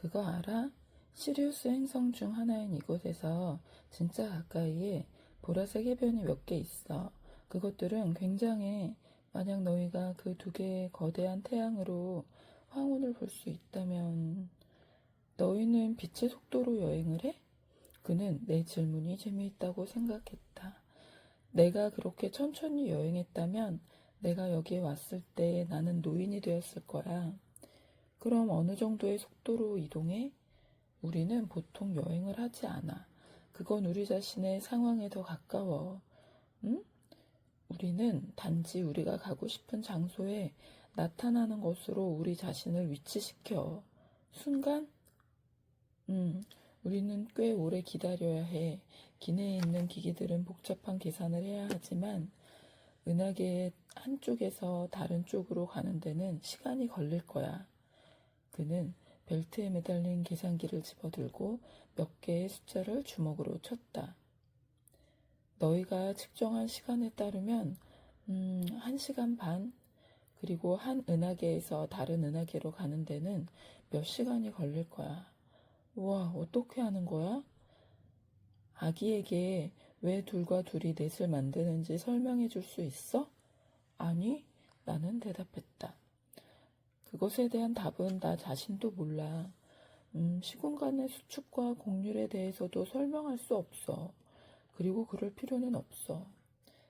그거 알아? 시리우스 행성 중 하나인 이곳에서 진짜 가까이에 보라색 해변이 몇 개 있어. 그것들은 굉장해. 만약 너희가 그 두 개의 거대한 태양으로 황혼을 볼 수 있다면 너희는 빛의 속도로 여행을 해? 그는 내 질문이 재미있다고 생각했다. 내가 그렇게 천천히 여행했다면 내가 여기에 왔을 때 나는 노인이 되었을 거야. 그럼 어느 정도의 속도로 이동해? 우리는 보통 여행을 하지 않아. 그건 우리 자신의 상황에 더 가까워. 응? 우리는 단지 우리가 가고 싶은 장소에 나타나는 것으로 우리 자신을 위치시켜. 순간? 우리는 꽤 오래 기다려야 해. 기내에 있는 기기들은 복잡한 계산을 해야 하지만 은하계의 한쪽에서 다른 쪽으로 가는 데는 시간이 걸릴 거야. 그는 벨트에 매달린 계산기를 집어들고 몇 개의 숫자를 주먹으로 쳤다. 너희가 측정한 시간에 따르면 1시간 반, 그리고 한 은하계에서 다른 은하계로 가는 데는 몇 시간이 걸릴 거야. 우와, 어떻게 하는 거야? 아기에게 왜 둘과 둘이 넷을 만드는지 설명해 줄 수 있어? 아니, 나는 대답했다. 그것에 대한 답은 나 자신도 몰라. 시공간의 수축과 곡률에 대해서도 설명할 수 없어. 그리고 그럴 필요는 없어.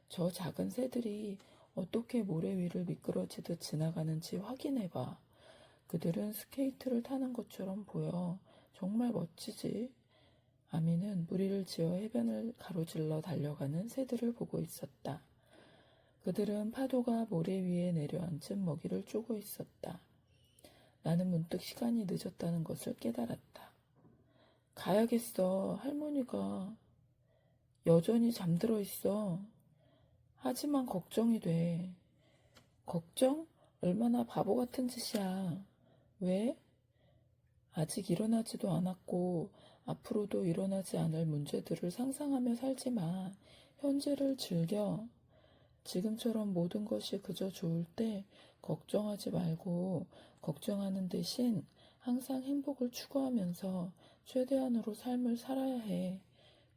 저 작은 새들이 어떻게 모래 위를 미끄러지듯 지나가는지 확인해봐. 그들은 스케이트를 타는 것처럼 보여. 정말 멋지지? 아미는 무리를 지어 해변을 가로질러 달려가는 새들을 보고 있었다. 그들은 파도가 모래 위에 내려앉은 먹이를 쪼고 있었다. 나는 문득 시간이 늦었다는 것을 깨달았다. 가야겠어. 할머니가 여전히 잠들어 있어. 하지만 걱정이 돼. 걱정? 얼마나 바보 같은 짓이야. 왜? 아직 일어나지도 않았고 앞으로도 일어나지 않을 문제들을 상상하며 살지 마. 현재를 즐겨. 지금처럼 모든 것이 그저 좋을 때 걱정하지 말고 걱정하는 대신 항상 행복을 추구하면서 최대한으로 삶을 살아야 해.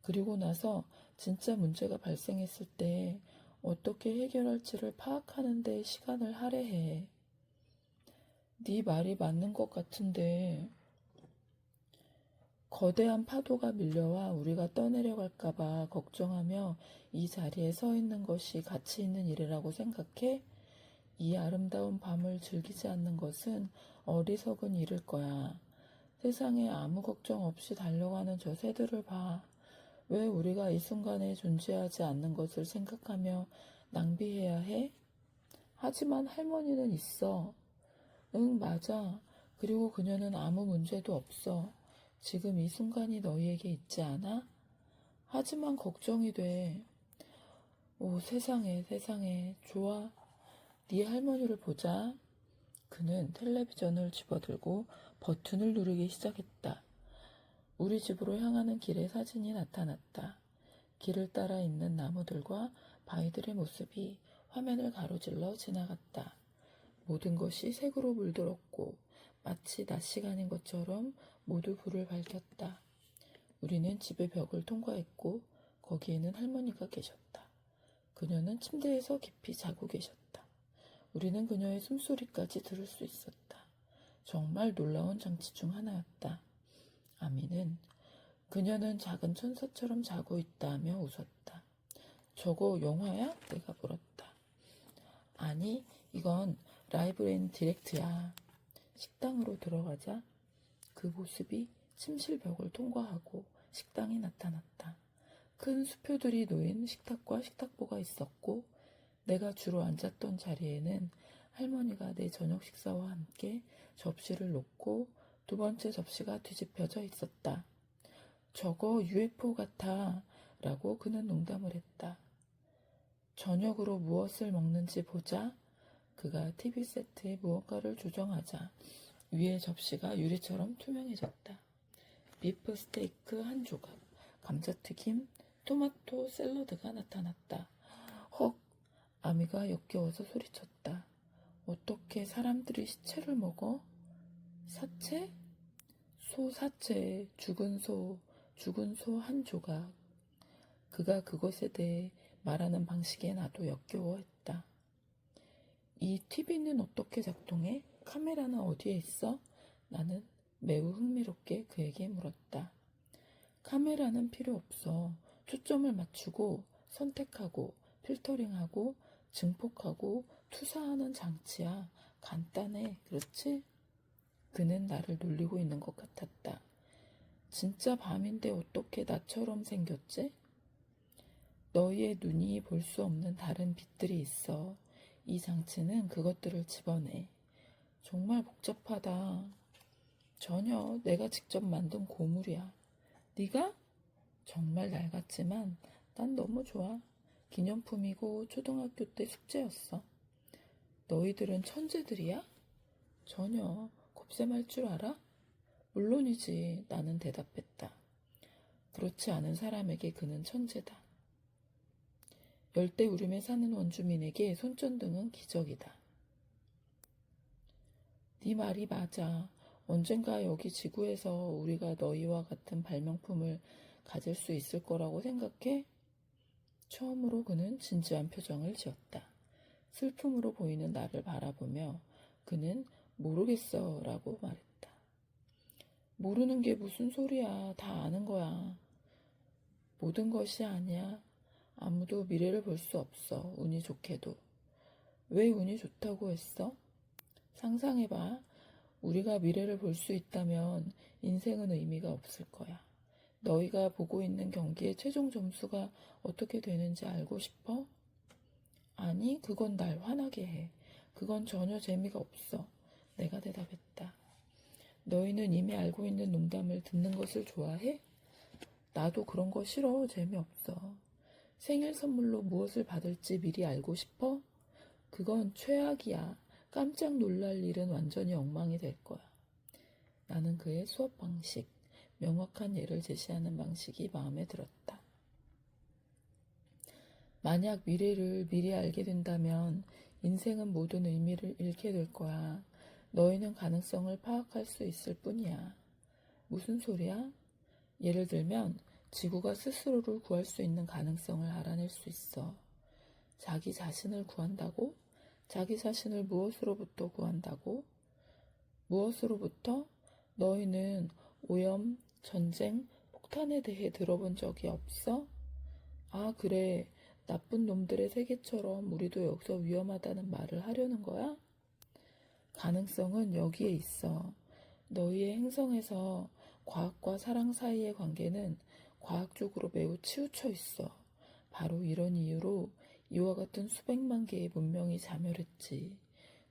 그리고 나서 진짜 문제가 발생했을 때 어떻게 해결할지를 파악하는 데 시간을 할애해. 네 말이 맞는 것 같은데 거대한 파도가 밀려와 우리가 떠내려갈까봐 걱정하며 이 자리에 서 있는 것이 가치 있는 일이라고 생각해? 이 아름다운 밤을 즐기지 않는 것은 어리석은 일일 거야. 세상에 아무 걱정 없이 달려가는 저 새들을 봐. 왜 우리가 이 순간에 존재하지 않는 것을 생각하며 낭비해야 해? 하지만 할머니는 있어. 응, 맞아. 그리고 그녀는 아무 문제도 없어. 지금 이 순간이 너희에게 있지 않아? 하지만 걱정이 돼. 오, 세상에, 세상에. 좋아. 네 할머니를 보자. 그는 텔레비전을 집어들고 버튼을 누르기 시작했다. 우리 집으로 향하는 길의 사진이 나타났다. 길을 따라 있는 나무들과 바위들의 모습이 화면을 가로질러 지나갔다. 모든 것이 색으로 물들었고 마치 낮 시간인 것처럼 모두 불을 밝혔다. 우리는 집의 벽을 통과했고 거기에는 할머니가 계셨다. 그녀는 침대에서 깊이 자고 계셨다. 우리는 그녀의 숨소리까지 들을 수 있었다. 정말 놀라운 장치 중 하나였다. 아미는 그녀는 작은 천사처럼 자고 있다며 웃었다. 저거 영화야? 내가 물었다. 아니, 이건 라이브 앤 디렉트야. 식당으로 들어가자 그 모습이 침실벽을 통과하고 식당이 나타났다. 큰 수표들이 놓인 식탁과 식탁보가 있었고 내가 주로 앉았던 자리에는 할머니가 내 저녁 식사와 함께 접시를 놓고 두 번째 접시가 뒤집혀져 있었다. 저거 UFO 같아 라고 그는 농담을 했다. 저녁으로 무엇을 먹는지 보자. 그가 TV 세트에 무언가를 조정하자 위의 접시가 유리처럼 투명해졌다. 비프 스테이크 한 조각, 감자튀김, 토마토 샐러드가 나타났다. 헉! 아미가 역겨워서 소리쳤다. 어떻게 사람들이 시체를 먹어? 사체? 소 사체, 죽은 소 한 조각. 그가 그것에 대해 말하는 방식에 나도 역겨워했다. 이 TV는 어떻게 작동해? 카메라는 어디에 있어? 나는 매우 흥미롭게 그에게 물었다. 카메라는 필요 없어. 초점을 맞추고 선택하고 필터링하고 증폭하고 투사하는 장치야. 간단해. 그렇지? 그는 나를 놀리고 있는 것 같았다. 진짜 밤인데 어떻게 나처럼 생겼지? 너희의 눈이 볼 수 없는 다른 빛들이 있어. 이 장치는 그것들을 집어내. 정말 복잡하다. 전혀 내가 직접 만든 고물이야. 네가? 정말 낡았지만 난 너무 좋아. 기념품이고 초등학교 때 숙제였어. 너희들은 천재들이야? 전혀. 곱셈할 줄 알아? 물론이지. 나는 대답했다. 그렇지 않은 사람에게 그는 천재다. 열대우림에 사는 원주민에게 손전등은 기적이다. 네 말이 맞아. 언젠가 여기 지구에서 우리가 너희와 같은 발명품을 가질 수 있을 거라고 생각해? 처음으로 그는 진지한 표정을 지었다. 슬픔으로 보이는 나를 바라보며 그는 모르겠어 라고 말했다. 모르는 게 무슨 소리야. 다 아는 거야. 모든 것이 아니야. 아무도 미래를 볼 수 없어. 운이 좋게도. 왜 운이 좋다고 했어? 상상해봐. 우리가 미래를 볼 수 있다면 인생은 의미가 없을 거야. 너희가 보고 있는 경기의 최종 점수가 어떻게 되는지 알고 싶어? 아니, 그건 날 화나게 해. 그건 전혀 재미가 없어. 내가 대답했다. 너희는 이미 알고 있는 농담을 듣는 것을 좋아해? 나도 그런 거 싫어. 재미없어. 생일 선물로 무엇을 받을지 미리 알고 싶어? 그건 최악이야. 깜짝 놀랄 일은 완전히 엉망이 될 거야. 나는 그의 수업 방식, 명확한 예를 제시하는 방식이 마음에 들었다. 만약 미래를 미리 알게 된다면 인생은 모든 의미를 잃게 될 거야. 너희는 가능성을 파악할 수 있을 뿐이야. 무슨 소리야? 예를 들면 지구가 스스로를 구할 수 있는 가능성을 알아낼 수 있어. 자기 자신을 구한다고? 자기 자신을 무엇으로부터 구한다고? 무엇으로부터? 너희는 오염, 전쟁, 폭탄에 대해 들어본 적이 없어? 아, 그래. 나쁜 놈들의 세계처럼 우리도 여기서 위험하다는 말을 하려는 거야? 가능성은 여기에 있어. 너희의 행성에서 과학과 사랑 사이의 관계는 과학적으로 매우 치우쳐 있어. 바로 이런 이유로 이와 같은 수백만 개의 문명이 자멸했지.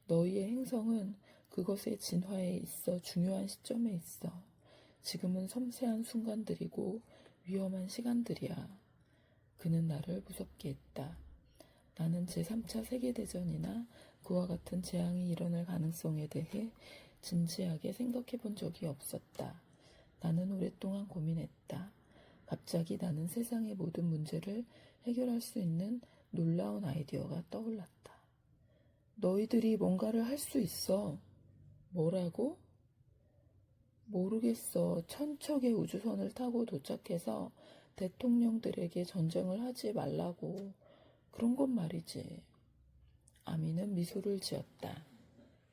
너희의 행성은 그것의 진화에 있어 중요한 시점에 있어. 지금은 섬세한 순간들이고 위험한 시간들이야. 그는 나를 무섭게 했다. 나는 제3차 세계대전이나 그와 같은 재앙이 일어날 가능성에 대해 진지하게 생각해 본 적이 없었다. 나는 오랫동안 고민했다. 갑자기 나는 세상의 모든 문제를 해결할 수 있는 놀라운 아이디어가 떠올랐다. 너희들이 뭔가를 할 수 있어. 뭐라고? 모르겠어. 천척의 우주선을 타고 도착해서 대통령들에게 전쟁을 하지 말라고. 그런 것 말이지. 아미는 미소를 지었다.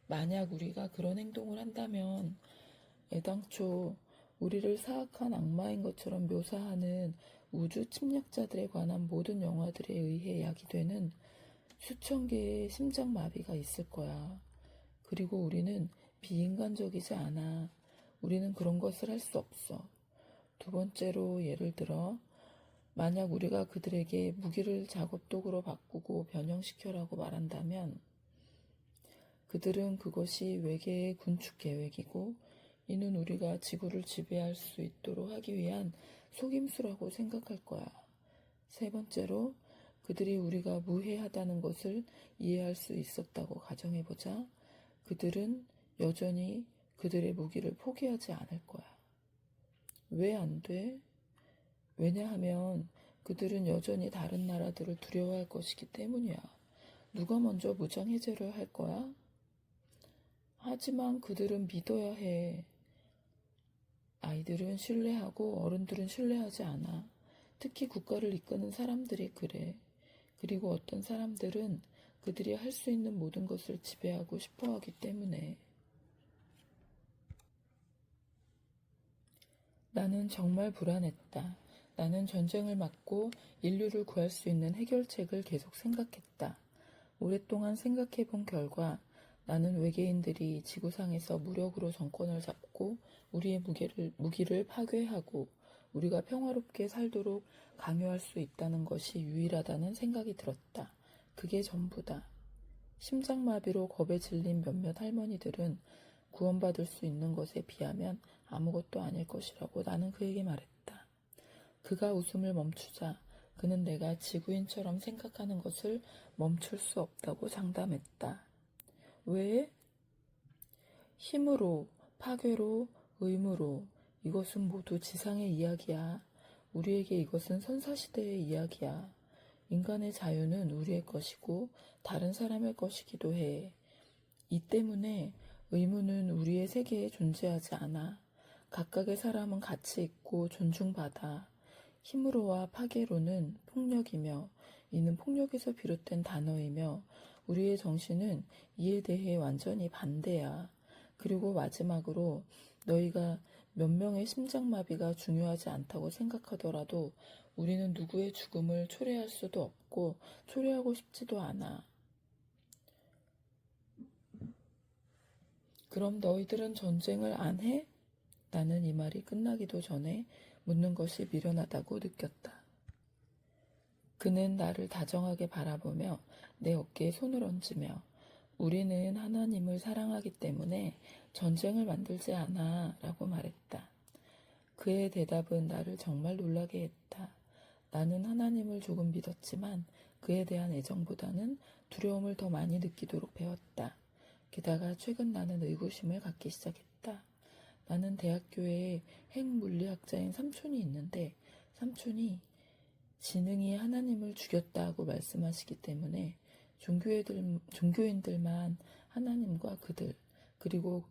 만약 우리가 그런 행동을 한다면 애당초 우리를 사악한 악마인 것처럼 묘사하는 우주 침략자들에 관한 모든 영화들에 의해 야기되는 수천 개의 심장마비가 있을 거야. 그리고 우리는 비인간적이지 않아. 우리는 그런 것을 할 수 없어. 두 번째로 예를 들어 만약 우리가 그들에게 무기를 작업도구로 바꾸고 변형시켜라고 말한다면 그들은 그것이 외계의 군축 계획이고 이는 우리가 지구를 지배할 수 있도록 하기 위한 속임수라고 생각할 거야. 세 번째로 그들이 우리가 무해하다는 것을 이해할 수 있었다고 가정해보자. 그들은 여전히 그들의 무기를 포기하지 않을 거야. 왜 안 돼? 왜냐하면 그들은 여전히 다른 나라들을 두려워할 것이기 때문이야. 누가 먼저 무장 해제를 할 거야? 하지만 그들은 믿어야 해. 아이들은 신뢰하고 어른들은 신뢰하지 않아. 특히 국가를 이끄는 사람들이 그래. 그리고 어떤 사람들은 그들이 할 수 있는 모든 것을 지배하고 싶어 하기 때문에. 나는 정말 불안했다. 나는 전쟁을 막고 인류를 구할 수 있는 해결책을 계속 생각했다. 오랫동안 생각해 본 결과 나는 외계인들이 지구상에서 무력으로 정권을 잡고 우리의 무기를 파괴하고 우리가 평화롭게 살도록 강요할 수 있다는 것이 유일하다는 생각이 들었다. 그게 전부다. 심장마비로 겁에 질린 몇몇 할머니들은 구원받을 수 있는 것에 비하면 아무것도 아닐 것이라고 나는 그에게 말했다. 그가 웃음을 멈추자 그는 내가 지구인처럼 생각하는 것을 멈출 수 없다고 장담했다. 왜? 힘으로, 파괴로, 의무로. 이것은 모두 지상의 이야기야. 우리에게 이것은 선사시대의 이야기야. 인간의 자유는 우리의 것이고 다른 사람의 것이기도 해. 이 때문에 의무는 우리의 세계에 존재하지 않아. 각각의 사람은 가치 있고 존중받아. 힘으로와 파괴로는 폭력이며 이는 폭력에서 비롯된 단어이며 우리의 정신은 이에 대해 완전히 반대야. 그리고 마지막으로 너희가 몇 명의 심장마비가 중요하지 않다고 생각하더라도 우리는 누구의 죽음을 초래할 수도 없고 초래하고 싶지도 않아. 그럼 너희들은 전쟁을 안 해? 나는 이 말이 끝나기도 전에 묻는 것이 미련하다고 느꼈다. 그는 나를 다정하게 바라보며 내 어깨에 손을 얹으며 우리는 하나님을 사랑하기 때문에 전쟁을 만들지 않아 라고 말했다. 그의 대답은 나를 정말 놀라게 했다. 나는 하나님을 조금 믿었지만 그에 대한 애정보다는 두려움을 더 많이 느끼도록 배웠다. 게다가 최근 나는 의구심을 갖기 시작했다. 나는 대학교에 핵물리학자인 삼촌이 있는데 삼촌이 지능이 하나님을 죽였다고 말씀하시기 때문에 종교인들만 하나님과 그들 그리고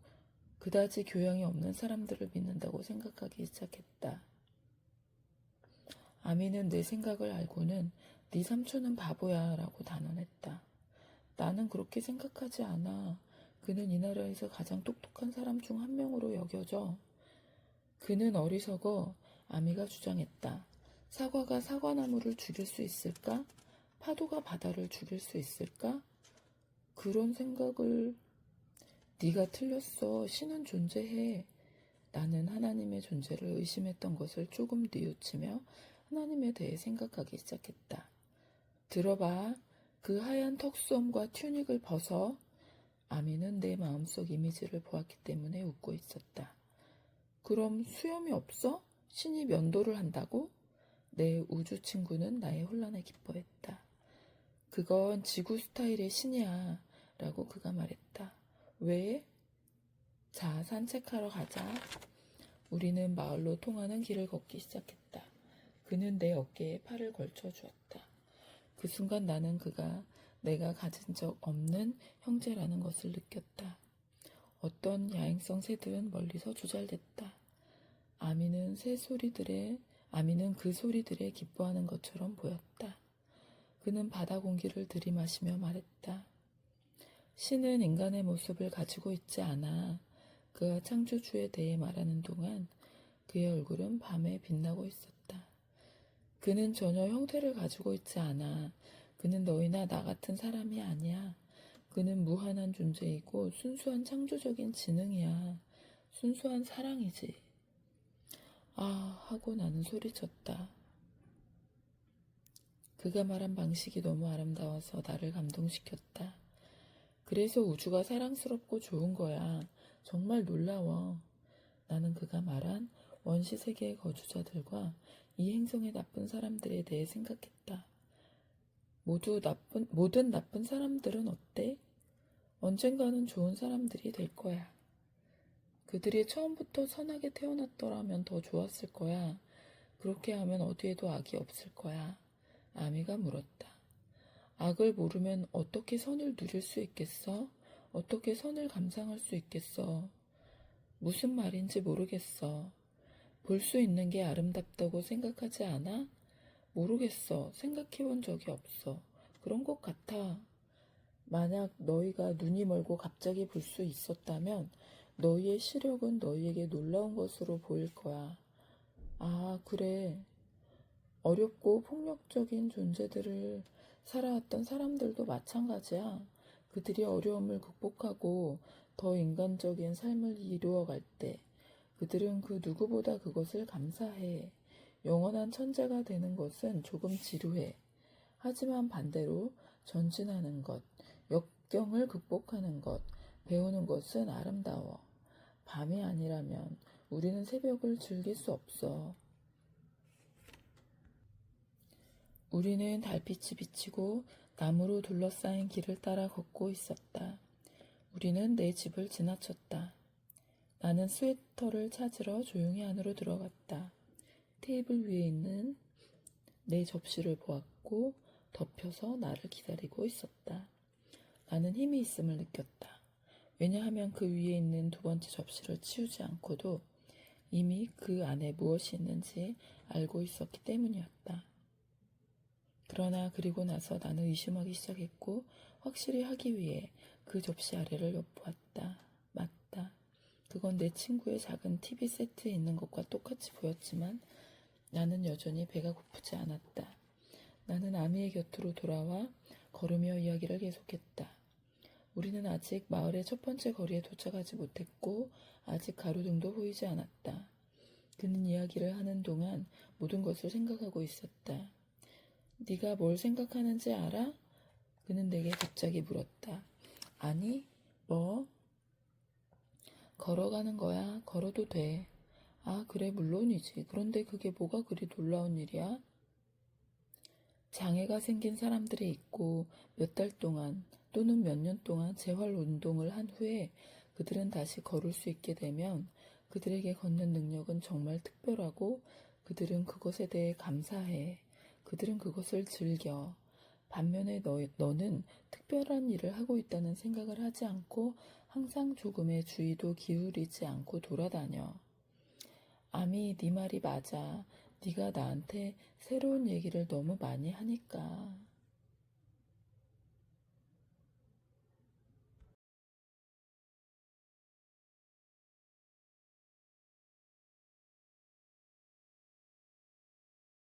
그다지 교양이 없는 사람들을 믿는다고 생각하기 시작했다. 아미는 내 생각을 알고는 네 삼촌은 바보야 라고 단언했다. 나는 그렇게 생각하지 않아. 그는 이 나라에서 가장 똑똑한 사람 중 한 명으로 여겨져. 그는 어리석어. 아미가 주장했다. 사과가 사과나무를 죽일 수 있을까? 파도가 바다를 죽일 수 있을까? 그런 생각을... 네가 틀렸어. 신은 존재해. 나는 하나님의 존재를 의심했던 것을 조금 뉘우치며 하나님에 대해 생각하기 시작했다. 들어봐. 그 하얀 턱수염과 튜닉을 벗어. 아미는 내 마음속 이미지를 보았기 때문에 웃고 있었다. 그럼 수염이 없어? 신이 면도를 한다고? 내 우주 친구는 나의 혼란에 기뻐했다. 그건 지구 스타일의 신이야 라고 그가 말했다. 왜? 자, 산책하러 가자. 우리는 마을로 통하는 길을 걷기 시작했다. 그는 내 어깨에 팔을 걸쳐 주었다. 그 순간 나는 그가 내가 가진 적 없는 형제라는 것을 느꼈다. 어떤 야행성 새들은 멀리서 조잘댔다. 아미는 그 소리들에 기뻐하는 것처럼 보였다. 그는 바다 공기를 들이마시며 말했다. 신은 인간의 모습을 가지고 있지 않아. 그가 창조주에 대해 말하는 동안 그의 얼굴은 밤에 빛나고 있었다. 그는 전혀 형태를 가지고 있지 않아. 그는 너희나 나 같은 사람이 아니야. 그는 무한한 존재이고 순수한 창조적인 지능이야. 순수한 사랑이지. 아, 하고 나는 소리쳤다. 그가 말한 방식이 너무 아름다워서 나를 감동시켰다. 그래서 우주가 사랑스럽고 좋은 거야. 정말 놀라워. 나는 그가 말한 원시 세계의 거주자들과 이 행성의 나쁜 사람들에 대해 생각했다. 모든 나쁜 사람들은 어때? 언젠가는 좋은 사람들이 될 거야. 그들이 처음부터 선하게 태어났더라면 더 좋았을 거야. 그렇게 하면 어디에도 악이 없을 거야. 아미가 물었다. 악을 모르면 어떻게 선을 누릴 수 있겠어? 어떻게 선을 감상할 수 있겠어? 무슨 말인지 모르겠어. 볼 수 있는 게 아름답다고 생각하지 않아? 모르겠어. 생각해 본 적이 없어. 그런 것 같아. 만약 너희가 눈이 멀고 갑자기 볼 수 있었다면 너희의 시력은 너희에게 놀라운 것으로 보일 거야. 아, 그래. 어렵고 폭력적인 존재들을 살아왔던 사람들도 마찬가지야. 그들이 어려움을 극복하고 더 인간적인 삶을 이루어갈 때 그들은 그 누구보다 그것을 감사해. 영원한 천재가 되는 것은 조금 지루해. 하지만 반대로 전진하는 것, 역경을 극복하는 것, 배우는 것은 아름다워. 밤이 아니라면 우리는 새벽을 즐길 수 없어. 우리는 달빛이 비치고 나무로 둘러싸인 길을 따라 걷고 있었다. 우리는 내 집을 지나쳤다. 나는 스웨터를 찾으러 조용히 안으로 들어갔다. 테이블 위에 있는 내 접시를 보았고 덮여서 나를 기다리고 있었다. 나는 힘이 있음을 느꼈다. 왜냐하면 그 위에 있는 두 번째 접시를 치우지 않고도 이미 그 안에 무엇이 있는지 알고 있었기 때문이었다. 그러나 그리고 나서 나는 의심하기 시작했고 확실히 하기 위해 그 접시 아래를 엿보았다. 맞다. 그건 내 친구의 작은 TV 세트에 있는 것과 똑같이 보였지만 나는 여전히 배가 고프지 않았다. 나는 아미의 곁으로 돌아와 걸으며 이야기를 계속했다. 우리는 아직 마을의 첫 번째 거리에 도착하지 못했고 아직 가로등도 보이지 않았다. 그는 이야기를 하는 동안 모든 것을 생각하고 있었다. 네가 뭘 생각하는지 알아? 그는 내게 갑자기 물었다. 아니, 뭐? 걸어가는 거야. 걸어도 돼. 아, 그래, 물론이지. 그런데 그게 뭐가 그리 놀라운 일이야? 장애가 생긴 사람들이 있고 몇 달 동안 또는 몇 년 동안 재활 운동을 한 후에 그들은 다시 걸을 수 있게 되면 그들에게 걷는 능력은 정말 특별하고 그들은 그것에 대해 감사해. 그들은 그것을 즐겨. 반면에 너는 특별한 일을 하고 있다는 생각을 하지 않고 항상 조금의 주의도 기울이지 않고 돌아다녀. 아미, 네 말이 맞아. 네가 나한테 새로운 얘기를 너무 많이 하니까.